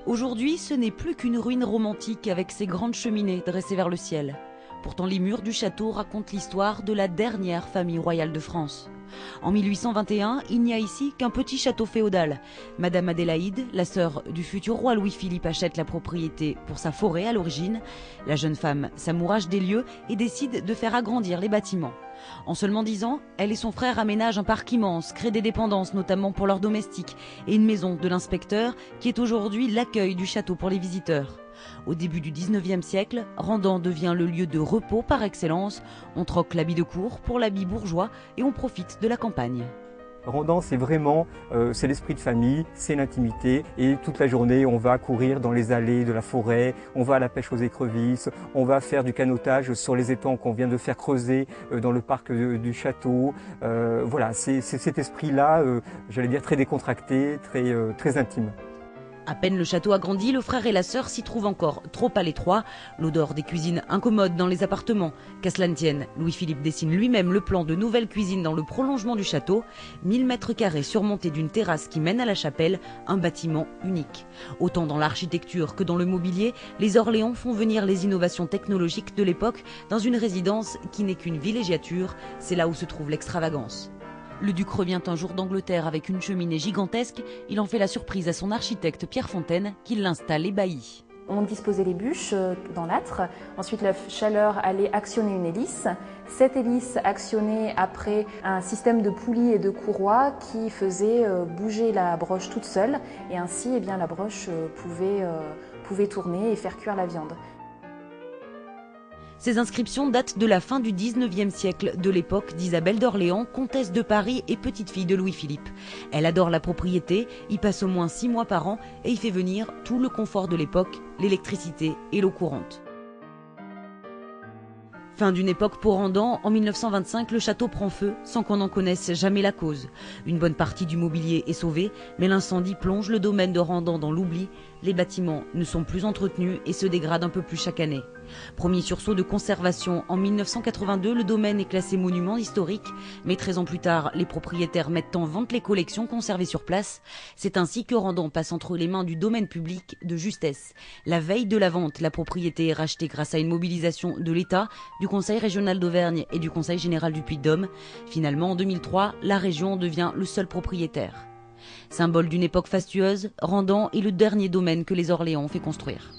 Aujourd'hui, ce n'est plus qu'une ruine romantique avec ses grandes cheminées dressées vers le ciel. Pourtant, les murs du château racontent l'histoire de la dernière famille royale de France. En 1821, il n'y a ici qu'un petit château féodal. Madame Adélaïde, la sœur du futur roi Louis-Philippe, achète la propriété pour sa forêt à l'origine. La jeune femme s'amourage des lieux et décide de faire agrandir les bâtiments. En seulement 10 ans, elle et son frère aménagent un parc immense, créent des dépendances notamment pour leurs domestiques et une maison de l'inspecteur qui est aujourd'hui l'accueil du château pour les visiteurs. Au début du 19e siècle, Randan devient le lieu de repos par excellence. On troque l'habit de cour pour l'habit bourgeois et on profite de la campagne. Randan, c'est vraiment c'est l'esprit de famille, c'est l'intimité et toute la journée on va courir dans les allées de la forêt, on va à la pêche aux écrevisses, on va faire du canotage sur les étangs qu'on vient de faire creuser dans le parc du château. Voilà, c'est cet esprit-là, j'allais dire très décontracté, très intime. À peine le château agrandi, le frère et la sœur s'y trouvent encore trop à l'étroit. L'odeur des cuisines incommodes dans les appartements. Qu'à cela ne tienne, Louis-Philippe dessine lui-même le plan de nouvelle cuisine dans le prolongement du château. 1000 mètres carrés surmontés d'une terrasse qui mène à la chapelle, un bâtiment unique. Autant dans l'architecture que dans le mobilier, les Orléans font venir les innovations technologiques de l'époque dans une résidence qui n'est qu'une villégiature. C'est là où se trouve l'extravagance. Le duc revient un jour d'Angleterre avec une cheminée gigantesque. Il en fait la surprise à son architecte Pierre Fontaine qui l'installe ébahi. On disposait les bûches dans l'âtre. Ensuite, la chaleur allait actionner une hélice. Cette hélice actionnait après un système de poulies et de courroies qui faisait bouger la broche toute seule. Et ainsi, la broche pouvait tourner et faire cuire la viande. Ces inscriptions datent de la fin du 19e siècle, de l'époque d'Isabelle d'Orléans, comtesse de Paris et petite-fille de Louis-Philippe. Elle adore la propriété, y passe au moins 6 mois par an et y fait venir tout le confort de l'époque, l'électricité et l'eau courante. Fin d'une époque pour Randan, en 1925, le château prend feu sans qu'on en connaisse jamais la cause. Une bonne partie du mobilier est sauvée, mais l'incendie plonge le domaine de Randan dans l'oubli. Les bâtiments ne sont plus entretenus et se dégradent un peu plus chaque année. Premier sursaut de conservation, en 1982, le domaine est classé monument historique, mais 13 ans plus tard, les propriétaires mettent en vente les collections conservées sur place. C'est ainsi que Randan passe entre les mains du domaine public de justesse. La veille de la vente, la propriété est rachetée grâce à une mobilisation de l'État, du Conseil régional d'Auvergne et du Conseil général du Puy-de-Dôme. Finalement, en 2003, la région devient le seul propriétaire. Symbole d'une époque fastueuse, Randan est le dernier domaine que les Orléans ont fait construire.